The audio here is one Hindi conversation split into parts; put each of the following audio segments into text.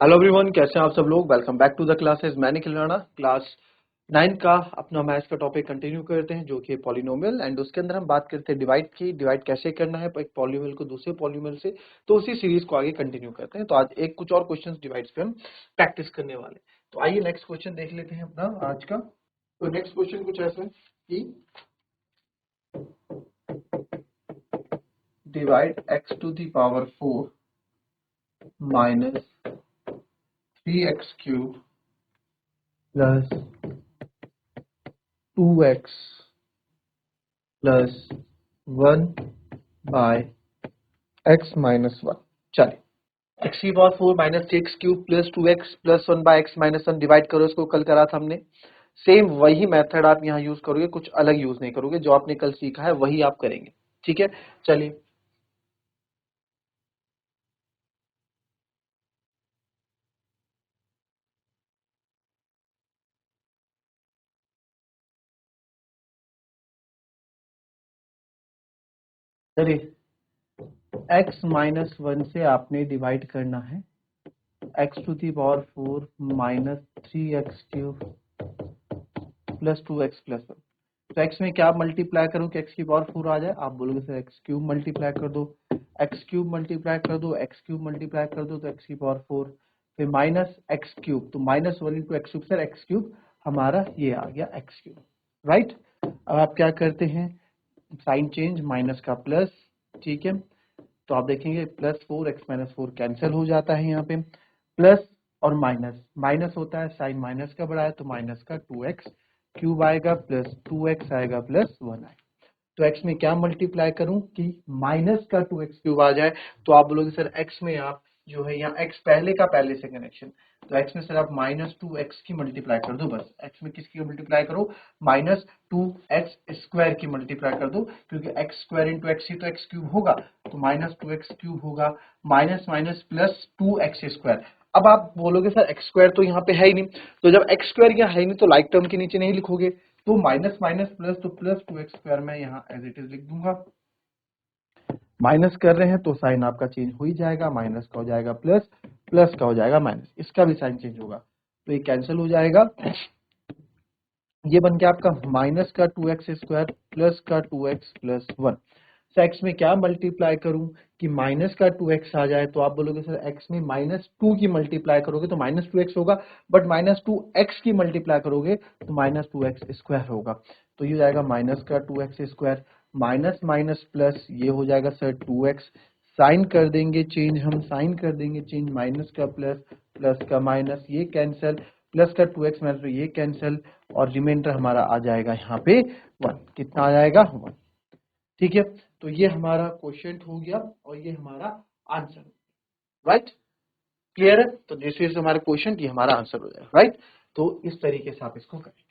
हेलो एवरीवन, कैसे हैं आप सब लोग। Welcome back to the classes. मैं निखिल राणा क्लास 9 का अपना मैथ्स का टॉपिक कंटिन्यू करते हैं, जो कि पॉलिनोमियल। एंड उसके अंदर हम बात करते हैं डिवाइड की, डिवाइड कैसे करना है एक पॉलिनोमियल को दूसरे पॉलिनोमियल से। तो उसी सीरीज को आगे कंटिन्यू करते हैं। तो आज एक कुछ और क्वेश्चंस डिवाइड्स पे हम प्रैक्टिस करने वाले हैं। तो आइए नेक्स्ट क्वेश्चन देख लेते हैं अपना आज का। तो नेक्स्ट क्वेश्चन कुछ ऐसा है कि divide x to the power 4 minus 3x cube plus 2x plus 1 by x minus 1। चलिए, x की power 4 minus 6 cube plus 2x plus 1 by x minus 1 divide करो। इसको कल करा था हमने। सेम वही मेथड आप यहाँ यूज करोगे, कुछ अलग यूज नहीं करोगे। जो आपने कल सीखा है वही आप करेंगे। ठीक है, चलिए। चलिए, x माइनस 1 से आपने डिवाइड करना है x to the power 4 minus 3x cube plus 2x plus 1। तो x में क्या मल्टीप्लाई करूं कि x की पावर 4 आ जाए। आप बोलोगे सर x क्यूब मल्टीप्लाई कर दो, x क्यूब मल्टीप्लाई कर दो, x क्यूब मल्टीप्लाई कर दो तो x की पावर 4, फिर माइनस x क्यूब, तो minus 1 into X cube. Sir x cube हमारा ये आ गया x क्यूब, राइट। अब आप क्या करते हैं, साइन चेंज, माइनस का प्लस। ठीक है, तो आप देखेंगे प्लस 4 x माइनस 4 कैंसिल हो जाता है। यहाँ पे प्लस और माइनस, माइनस होता है, साइन माइनस का बड़ा है तो माइनस का 2x क्यूब आएगा प्लस 2x आएगा प्लस 1 आएगा। तो x में क्या मल्टीप्लाई करूं कि माइनस का 2x क्यूब आ जाए। तो आप बोलोगे सर x में आप जो है यहाँ x पहले का पहले से कनेक्शन, तो x में सर आप माइनस 2x की मल्टीप्लाई कर दो। बस x में किसकी मल्टीप्लाई करो, माइनस 2x स्क्वायर की मल्टीप्लाई कर दो, क्योंकि x स्क्वायर इंटू एक्स ही तो x क्यूब होगा। तो माइनस 2x क्यूब होगा, minus minus plus 2x square. अब आप बोलोगे सर x स्क्वायर तो यहाँ पे है ही नहीं, तो जब x स्क्वायर यहाँ है ही नहीं तो लाइक टर्म के नीचे नहीं लिखोगे। तो माइनस माइनस प्लस, तो प्लस 2x स्क्वायर में यहाँ एज इट इज लिख दूंगा। माइनस कर रहे हैं तो साइन आपका चेंज हो ही जाएगा, माइनस का हो जाएगा प्लस, प्लस का हो जाएगा माइनस, इसका भी साइन चेंज होगा तो ये कैंसिल हो जाएगा। ये बन गया आपका माइनस का 2x स्क्वायर प्लस का 2x प्लस 1। सर x में क्या मल्टीप्लाई करूं कि माइनस का 2x आ जाए। तो आप बोलोगे सर x में माइनस 2 की मल्टीप्लाई करोगे तो माइनस 2x होगा, बट माइनस 2x की मल्टीप्लाई करोगे तो माइनस 2x स्क्वायर होगा। तो ये हो जाएगा माइनस का 2x square, minus minus plus, ये हो जाएगा सर 2x। साइन कर देंगे चेंज, हम साइन कर देंगे चेंज, माइनस का प्लस, प्लस का माइनस, ये कैंसिल, प्लस का 2x माइनस ये कैंसिल, और रिमाइंडर हमारा आ जाएगा यहाँ पे 1। कितना आ जाएगा, 1। ठीक है, तो ये हमारा क्वेश्चन हो गया और ये हमारा आंसर, राइट। क्लियर है, तो दिस इज हमारा क्वेश्चन, ये हमारा आंसर हो जाएगा, राइट। तो इस तरीके से आप इसको करेंगे।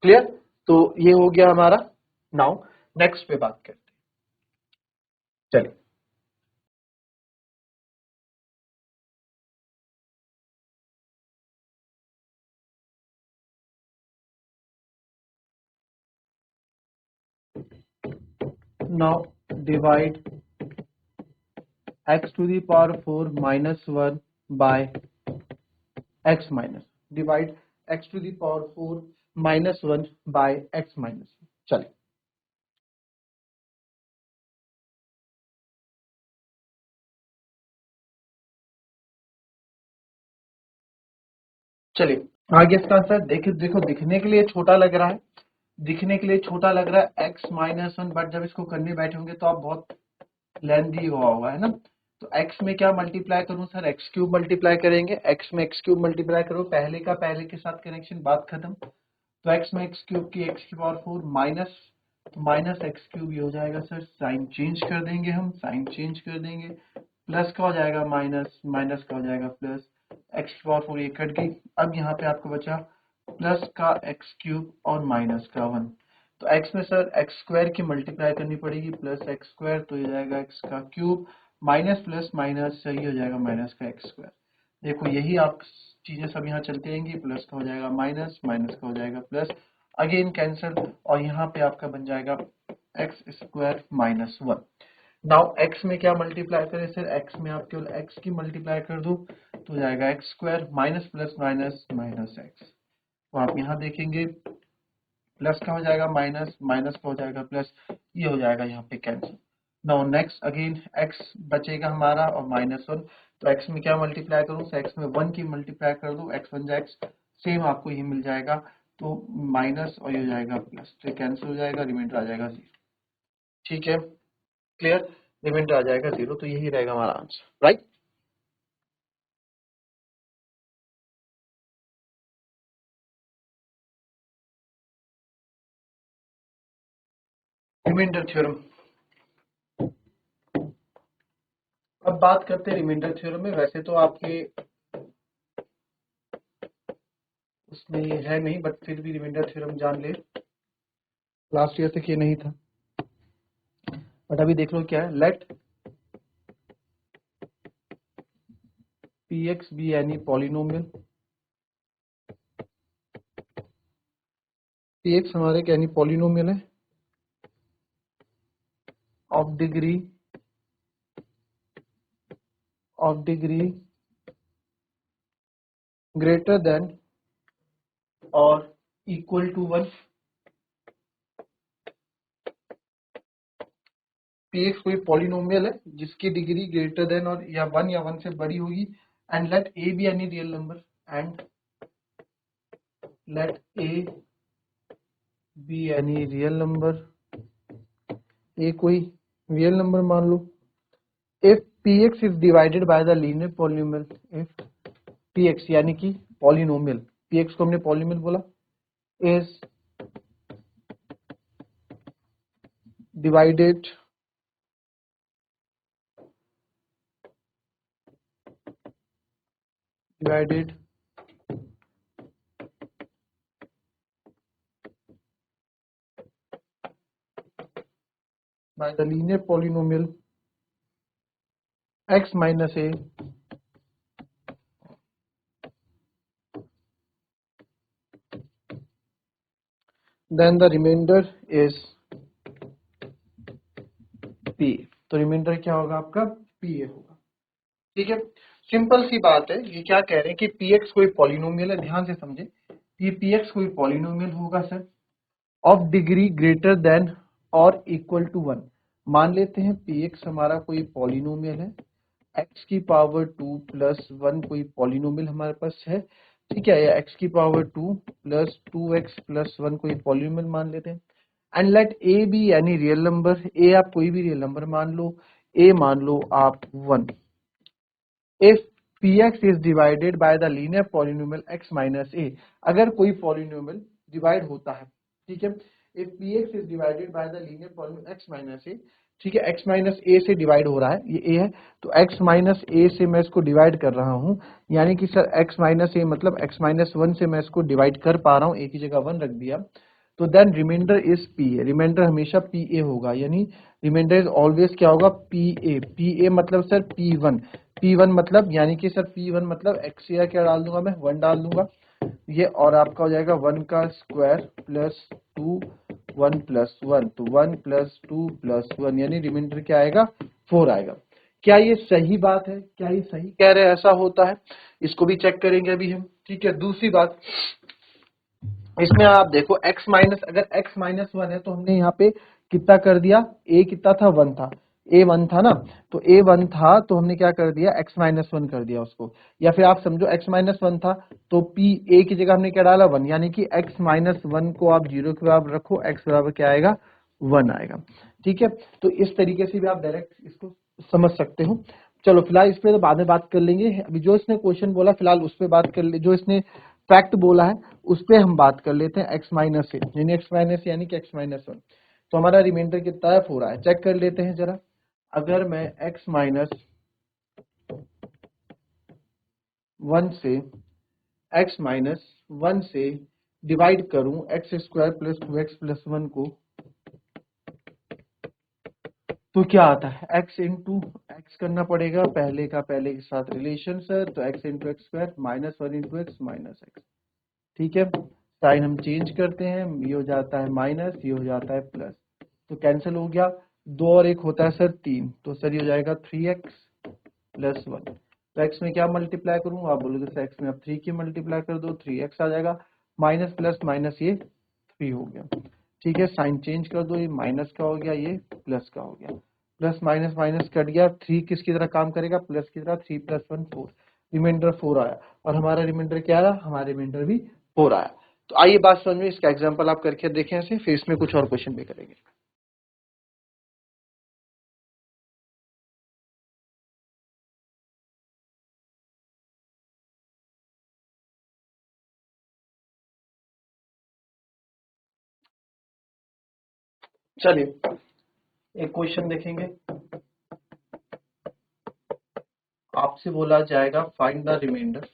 क्लियर, तो ये हो गया हमारा। नाउ नेक्स्ट पे बात करते हैं। चलिए, now divide x to the power 4 minus 1 by x minus, divide x to the power 4 minus 1 by x minus. चलिए, चलिए आगे इसका आंसर देखो। देखो दिखने के लिए छोटा लग रहा है, दिखने के लिए छोटा लग रहा है x माइनस 1, बट जब इसको करने बैठे होंगे तो आप बहुत लेंदी हुआ होगा, है ना। तो x में क्या मल्टीप्लाई करूं सर, x क्यूब मल्टीप्लाई करेंगे। x में x क्यूब मल्टीप्लाई करो, पहले का पहले के साथ कनेक्शन, बात खत्म। तो x में x क्यूब की x की पावर 4 माइनस, तो माइनस एक्स क्यूब ये हो जाएगा सर, साइन चेंज कर देंगे, हम साइन चेंज कर देंगे, प्लस का हो जाएगा माइनस, माइनस का हो जाएगा प्लस, एक्स की पावर 4 ये कट गई। अब यहाँ पे आपको बचा प्लस का एक्स क्यूब और माइनस का 1। तो x में सर एक्स स्क्वायर की मल्टीप्लाई करनी पड़ेगी, प्लस एक्स स्क्वायर तो ये जाएगा एक्स का क्यूब, माइनस प्लस माइनस सही हो जाएगा माइनस का एक्स स्क्वायर। देखो यही आप चीजें सब यहाँ चलती रहेंगी, प्लस का हो जाएगा माइनस, माइनस का हो जाएगा प्लस, अगेन कैंसिल, और यहाँ पे आपका बन जाएगा X square minus 1। Now x में क्या मल्टीप्लाई करें सर, x में आप केवल x की मल्टीप्लाई कर दो तो हो जाएगा X square minus plus minus minus x. तो आप यहाँ देखेंगे प्लस का हो जाएगा माइनस, माइनस का हो जाएगा प्लस, ये हो जाएगा यहाँ पे cancel. Now next again x बचेगा हमारा और -1, तो x में क्या मल्टीप्लाई करूँ, x में 1 की मल्टीप्लाई कर दूँ, x बन जाए x, सेम आपको ये मिल जाएगा, तो माइनस और ये हो जाएगा प्लस, तो कैंसिल हो जाएगा, रिमाइंडर आ जाएगा 0। ठीक है, क्लियर, रिमाइंडर आ जाएगा 0, तो यही रहेगा हमारा आंसर, राइट। रिमाइंडर थ्योरम, अब बात करते हैं रिमाइंडर थ्योरम में। वैसे तो आपके उसमें ये है नहीं, बट फिर भी रिमाइंडर थ्योरम जान ले, लास्ट ईयर तक ये नहीं था, बट अभी देख लो क्या है। Let px be any polynomial, px हमारे क्या any polynomial है of degree greater than or equal to 1। px कोई पॉलिनोमियल है जिसकी डिग्री ग्रेटर देन और या 1 से बड़ी होगी, and let a be any real number, and let a be any real number, a कोई रियल नंबर मान लो। if px is divided by the linear polynomial, if px यानी कि पॉलिनोमियल, px को हमने पॉलिनोमियल बोला, is divided by the linear polynomial x minus a, then the remainder is p। तो रिमाइंडर क्या होगा आपका, pa होगा। ठीक है, सिंपल सी बात है। ये क्या कह रहे हैं कि px कोई पॉलिनोमियल है, ध्यान से समझे, ये px कोई पॉलिनोमियल होगा sir of degree greater than और इक्वल टू 1। मान लेते हैं px हमारा कोई पॉलिनोमियल है, x की पावर 2 प्लस 1 कोई पॉलिनोमियल हमारे पास है, ठीक है, या x की पावर 2 प्लस 2x प्लस 1 कोई पॉलिनोमियल मान लेते हैं, एंड लेट a बी यानी रियल नंबर, a आप कोई भी रियल नंबर मान लो, a मान लो आप 1। if px is divided by the linear polynomial x minus a, अगर कोई पॉलिनोमियल डिवाइड होता है, ठीक है, if px is divided by the linear polynomial x minus a, ठीक है, x माइनस ए से डिवाइड हो रहा है, ये a है, तो x माइनस ए से मैं इसको डिवाइड कर रहा हूं, यानी कि सर x माइनस ए मतलब x माइनस 1 से मैं इसको डिवाइड कर पा रहा हूं, a की जगह 1 रख दिया, तो then remainder is P A, remainder हमेशा पी ए होगा, यानी रिमाइंडर इज ऑलवेज क्या होगा, पी ए। पी ए मतलब सर P1, P1 मतलब यानी कि सर P1 मतलब x या क्या डाल दूंगा मैं, 1 डाल दूंगा, ये और आपका हो जाएगा 1 का स्क्वायर प्लस 2 1 प्लस 1, तो 1 प्लस 2 प्लस 1, यानी रिमाइंडर क्या आएगा, 4 आएगा। क्या ये सही बात है, क्या ये सही कह रहे हैं ऐसा होता है, इसको भी चेक करेंगे अभी हम। ठीक है, दूसरी बात, इसमें आप देखो x माइनस, अगर x माइनस 1 है तो हमने यहाँ पे कितना कर दिया, a कितना था, 1 था, a 1 था ना, तो a 1 था तो हमने क्या कर दिया, x माइनस 1 कर दिया उसको, या फिर आप समझो x माइनस 1 था तो p a की जगह हमने क्या डाला, 1, यानी कि x माइनस 1 को आप 0 के बराबर रखो, x बराबर क्या आएगा, 1 आएगा। ठीक है, तो इस तरीके से भी आप डायरेक्ट इसको समझ सकते हो। चलो फिलहाल इस पे तो बाद में बात कर लेंगे, अभी जो इसने क्वेश्चन बोला फिलहाल उस पर बात कर ले, जो इसने फैक्ट बोला है उस पर हम बात कर लेते हैं, x माइनस ए यानी x माइनस यानी कि x माइनस 1। तो हमारा रिमाइंडर कितना है, 4 है, चेक कर लेते हैं जरा। अगर मैं x माइनस 1 से x माइनस 1 से डिवाइड करूं x square plus 2x plus 1 को, तो क्या आता है, x इंटू एक्स करना पड़ेगा, पहले का पहले के साथ रिलेशन सर, तो x into x square minus 1 into x minus x. ठीक है, साइन हम चेंज करते हैं, ये हो जाता है माइनस, ये हो जाता है प्लस, तो कैंसिल हो गया, 2 और 1 होता है सर 3, तो सर ये हो जाएगा 3x प्लस 1। तो x में क्या मल्टीप्लाई करूँ, आप बोलोगे सर x में आप 3 की मल्टीप्लाई कर दो, 3x आ जाएगा, माइनस प्लस माइनस ये 3 हो गया। ठीक है, साइन चेंज कर दो, ये माइनस का हो गया, ये प्लस का हो गया, प्लस माइनस माइनस कट गया, 3 किसकी तरह काम करेगा, प्लस की तरह, 3 प्लस 1 4, रिमाइंडर 4 आया, और हमारा रिमाइंडर क्या आया, हमारा रिमाइंडर भी 4 आया। तो आइए बात समझ में, इसका एग्जाम्पल आप करके देखें ऐसे, फिर इसमें कुछ और क्वेश्चन भी करेंगे। चलिए एक क्वेश्चन देखेंगे, आपसे बोला जाएगा फाइंड द रिमाइंडर,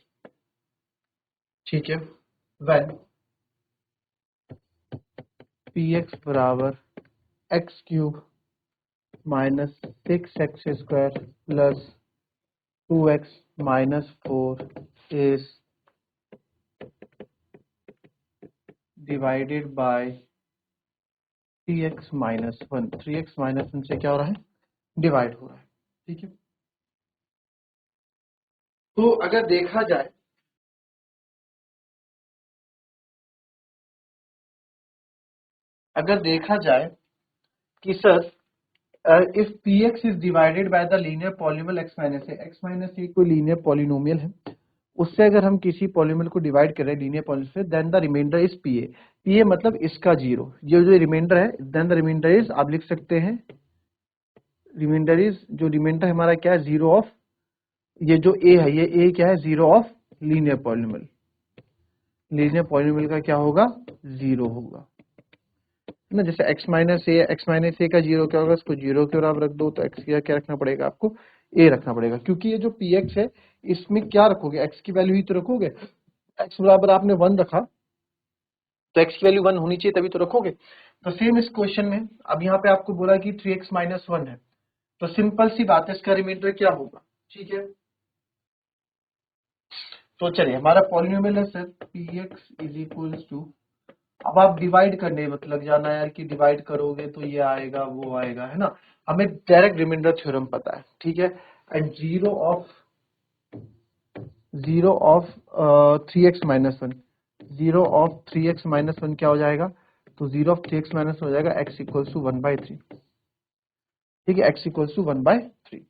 ठीक है, व्हेन px बराबर x cube minus 6x square plus 2x minus 4 is divided bye 3x minus 1, 3x minus 1 से क्या हो रहा है, डिवाइड हो रहा है। ठीक है, तो अगर देखा जाए, अगर देखा जाए कि sir if px is divided by the linear polynomial x minus A कोई लीनियर पॉलिनोमियल है, उससे अगर हम किसी पॉलिनोमियल को डिवाइड कर रहे हैं लीनियर पॉलिनोमियल से, then the remainder is pa मतलब इसका जीरो, ये जो रिमाइंडर है, देन द रिमाइंडर इज, आप लिख सकते हैं रिमाइंडर इज, जो रिमाइंडर हमारा क्या है, जीरो ऑफ, ये जो a है, ये a क्या है, zero of linear polynomial, linear polynomial का क्या होगा, जीरो होगा ना। जैसे x माइनस ए का जीरो क्या होगा, इसको जीरो की ओर आप रख दो, तो x का क्या रखना पड़ेगा आपको, a रखना पड़ेगा, क्योंकि ये जो px है इसमें क्या रखोगे, x की वैल्यू ही तो रखोगे, x बराबर आपने 1 रखा, तो x की वैल्यू 1 होनी चाहिए तभी तो रखोगे। तो सेम इस क्वेश्चन में अब यहाँ पे आपको बोला कि 3x माइनस 1 है, तो सिंपल सी बात है, इसका रिमाइंडर क्या होगा। ठीक है, तो चलिए हमारा पॉलिनोमियल है sir px is equals to, अब आप डिवाइड करने मत लग जाना यार कि डिवाइड करोगे तो ये आएगा वो आएगा, है ना, हमें डायरेक्ट रिमाइंडर थ्योरम पता है। ठीक है, and zero of 3x minus 1, zero of 3x minus 1 क्या हो जाएगा, तो जीरो ऑफ 3x माइनस हो जाएगा x इक्वल्स टू 1/3। ठीक है, x इक्वल्स टू 1/3,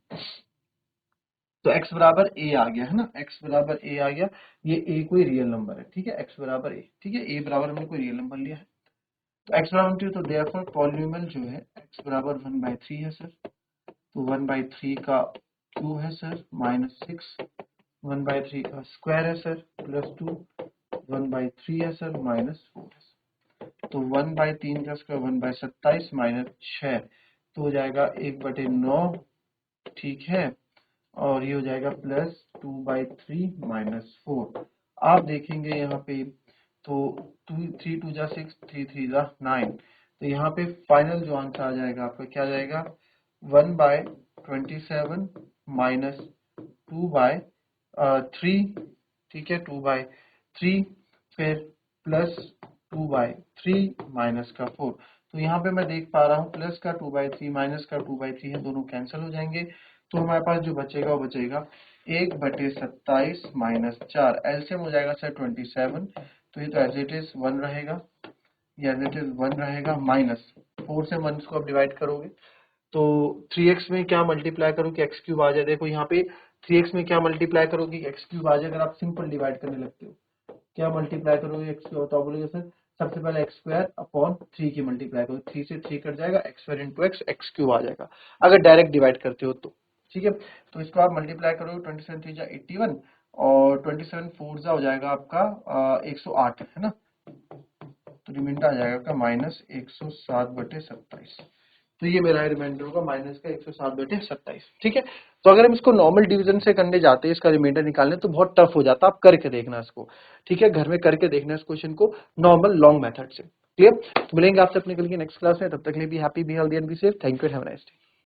तो x बराबर a आ गया, है ना, x बराबर a आ गया, ये a कोई रियल नंबर है। ठीक है, x बराबर a, ठीक है, a बराबर हमने कोई रियल नंबर लिया है, तो x बराबर 2, तो देयरफॉर पॉलिनोमियल जो है x बराबर 1/3 है सर, तो 1/3 का क्यूब है सर, माइनस 6, 1/3 का स्क्वायर है सर, प्लस 2, 1/3 है सर, माइनस 4 है सर, तो 1/3 का स्क्वायर 1/27 माइनस 6, तो हो जाएगा 1/9। ठीक है, और ये हो जाएगा प्लस 2/3 माइनस 4। आप देखेंगे यहाँ पे तो 3 2 जा 6, 3 3 जा 9, तो यहाँ पे फाइनल जो आंसर आ जाएगा आपका क्या आ जाएगा, 1/27 माइनस 2/3। ठीक है, 2/3, फिर प्लस 2/3 माइनस का 4, तो यहाँ पे मैं देख पा रहा हूँ प्लस का 2/3 माइनस का 2/3 है, दोनों कैंसिल हो जाएंगे, तो हमारे पास जो बचेगा वो बचेगा 1/27 माइनस 4, एलसीएम हो जाएगा सर 27, तो ये तो एज इट इज 1 रहेगा, ये एज इट इज 1 रहेगा, माइनस 4 से 1 को आप डिवाइड करोगे तो 3x में क्या मल्टीप्लाई करो कि x क्यूब आ जाए, देखो यहाँ पे 3x में क्या मल्टीप्लाई करोगे कि x क्यूब आ जाए, अगर आप सिंपल डिवाइड करने लगते हो क्या मल्टीप्लाई करोगे x क्यूब, तो आप बोलोगे सर सबसे पहले एक्स स्क्वायर अपॉन 3 की मल्टीप्लाई करो, 3 से 3 कट जाएगा, X square into X cube आ जाएगा अगर डायरेक्ट डिवाइड करते हो तो। ठीक है, तो इसको आप मल्टीप्लाई करोगे, 27 3 जा 81, और 27 4 जा हो जाएगा आपका 108, है ना, तो रिमाइंडर आ जाएगा आपका माइनस 107/27, तो ये मेरा रिमाइंडर होगा माइनस का 107/27। ठीक है, तो अगर हम इसको नॉर्मल डिवीजन से करने जाते हैं इसका रिमाइंडर निकालने, तो बहुत टफ हो जाता है, आप करके देखना इसको। ठीक है, घर में करके देखना इस क्वेश्चन को नॉर्मल लॉन्ग मेथड से। क्लियर, तो मिलेंगे आपसे अपने कल की नेक्स्ट क्लास में, तब तक के लिए be happy, be healthy and be safe. Thank you, have a nice day.